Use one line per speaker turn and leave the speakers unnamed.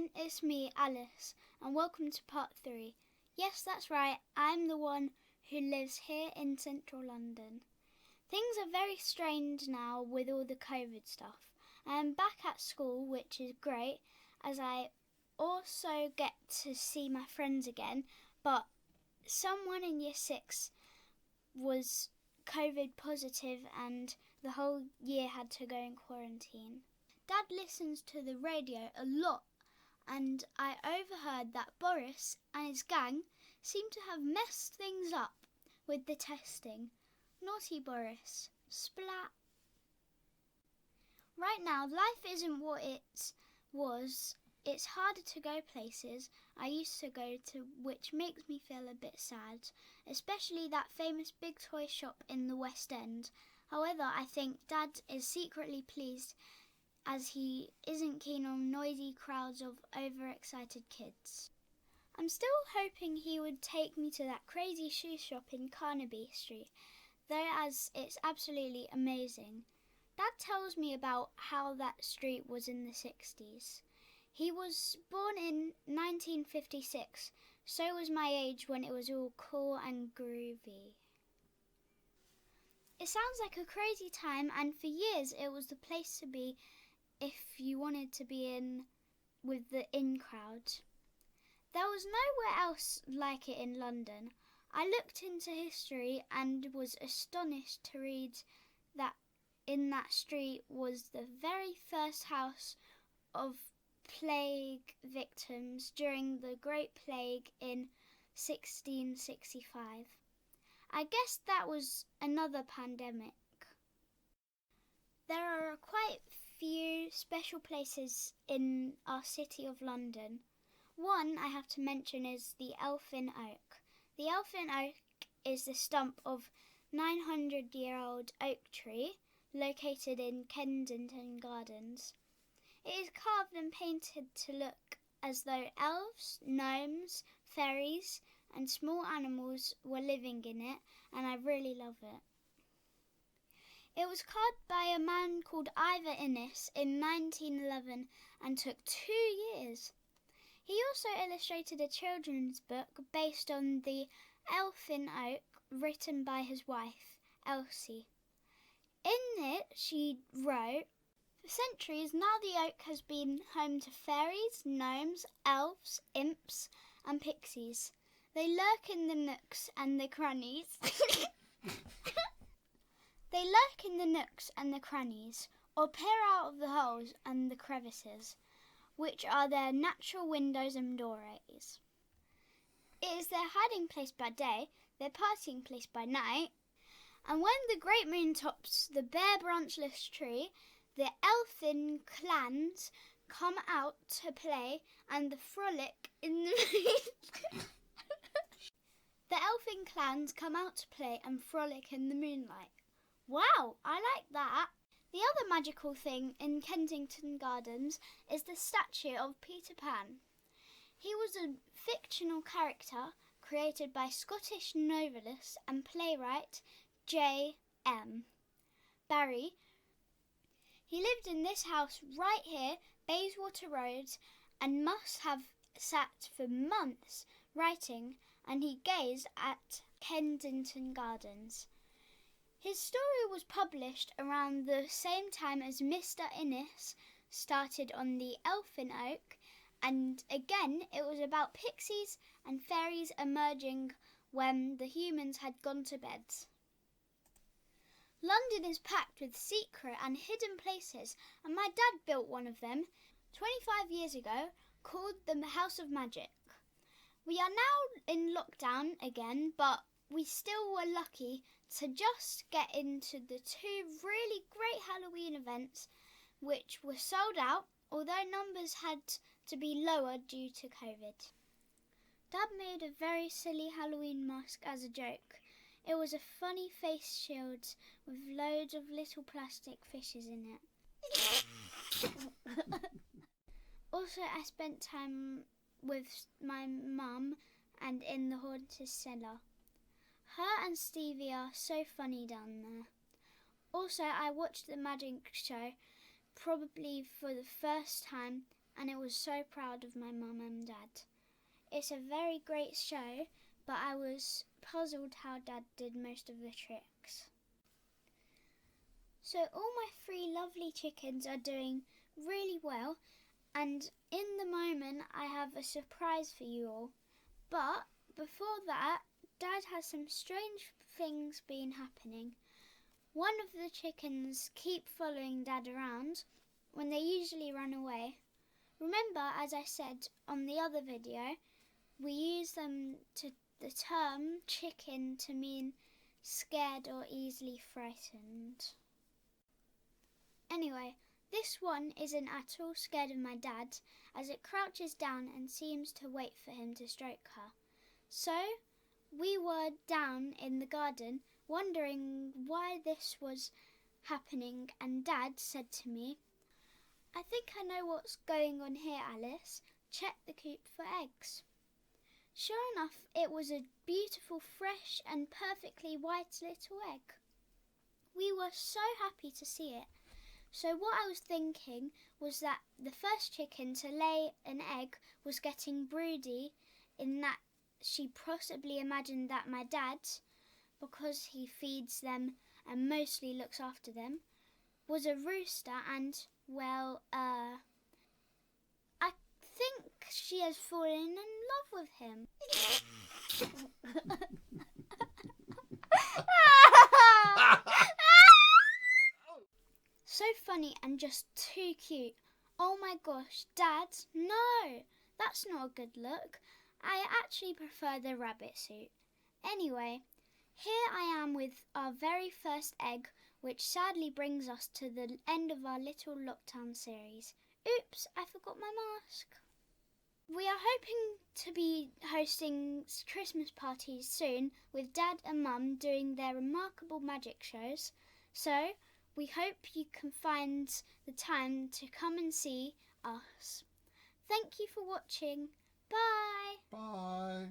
everyone, it's me, Alice, and welcome to part 3. Yes, that's right, I'm the one who lives here in central London. Things are very strange now with all the COVID stuff. I am back at school, which is great, as I also get to see my friends again, but someone in year 6 was COVID positive and the whole year had to go in quarantine. Dad listens to the radio a lot, and I overheard that Boris and his gang seem to have messed things up with the testing. Naughty Boris. Splat. Right now, life isn't what it was. It's harder to go places I used to go to, which makes me feel a bit sad, especially that famous big toy shop in the West End. However, I think Dad is secretly pleased as he isn't keen on noisy crowds of overexcited kids. I'm still hoping he would take me to that crazy shoe shop in Carnaby Street, though, as it's absolutely amazing. Dad tells me about how that street was in the 60s. He was born in 1956, so was my age when it was all cool and groovy. It sounds like a crazy time, and for years it was the place to be if you wanted to be in with the in crowd. There was nowhere else like it in London. I looked into history and was astonished to read that in that street was the very first house of plague victims during the Great Plague in 1665. I guess that was another pandemic. There are quite few special places in our city of London. One I have to mention is the Elfin Oak. The Elfin Oak is the stump of 900-year-old oak tree located in Kensington Gardens. It is carved and painted to look as though elves, gnomes, fairies and small animals were living in it, and I really love it. It was carved by a man called Ivor Innes in 1911 and took 2 years. He also illustrated a children's book based on the Elfin Oak written by his wife, Elsie. In it, she wrote, "For centuries now the oak has been home to fairies, gnomes, elves, imps and pixies. They lurk in the nooks and the crannies." They lurk in the nooks and the crannies, or peer out of the holes and the crevices, which are their natural windows and doorways. It is their hiding place by day, their partying place by night, and when the great moon tops the bare branchless tree, the elfin clans come out to play and the frolic in the The elfin clans come out to play and frolic in the moonlight. Wow, I like that. The other magical thing in Kensington Gardens is the statue of Peter Pan. He was a fictional character created by Scottish novelist and playwright J.M. Barrie. He lived in this house right here, Bayswater Road, and must have sat for months writing, and he gazed at Kensington Gardens. His story was published around the same time as Mr. Innes started on the Elfin Oak, and again it was about pixies and fairies emerging when the humans had gone to bed. London is packed with secret and hidden places, and my dad built one of them 25 years ago, called the House of Magic. We are now in lockdown again, but we still were lucky to just get into the 2 really great Halloween events, which were sold out, although numbers had to be lower due to COVID. Dad made a very silly Halloween mask as a joke. It was a funny face shield with loads of little plastic fishes in it. Also, I spent time with my mum and in the haunted cellar. Her and Stevie are so funny down there. Also, I watched the magic show probably for the first time, and it was so proud of my mum and dad. It's a very great show, but I was puzzled how Dad did most of the tricks. So all my 3 lovely chickens are doing really well, and in the moment I have a surprise for you all. But before that, Dad has some strange things been happening. One of the chickens keep following Dad around when they usually run away. Remember, as I said on the other video, we use the term chicken to mean scared or easily frightened. Anyway, this one isn't at all scared of my dad, as it crouches down and seems to wait for him to stroke her. So, we were down in the garden wondering why this was happening, and Dad said to me, "I think I know what's going on here, Alice. Check the coop for eggs." Sure enough, it was a beautiful, fresh and perfectly white little egg. We were so happy to see it. So what I was thinking was that the first chicken to lay an egg was getting broody, in that she possibly imagined that my dad, because he feeds them and mostly looks after them, was a rooster and, well, I think she has fallen in love with him. So funny and just too cute. Oh my gosh, Dad, no, that's not a good look. I actually prefer the rabbit suit. Anyway, here I am with our very first egg, which sadly brings us to the end of our little lockdown series. Oops, I forgot my mask. We are hoping to be hosting Christmas parties soon with Dad and Mum doing their remarkable magic shows. So, we hope you can find the time to come and see us. Thank you for watching. Bye.
Bye.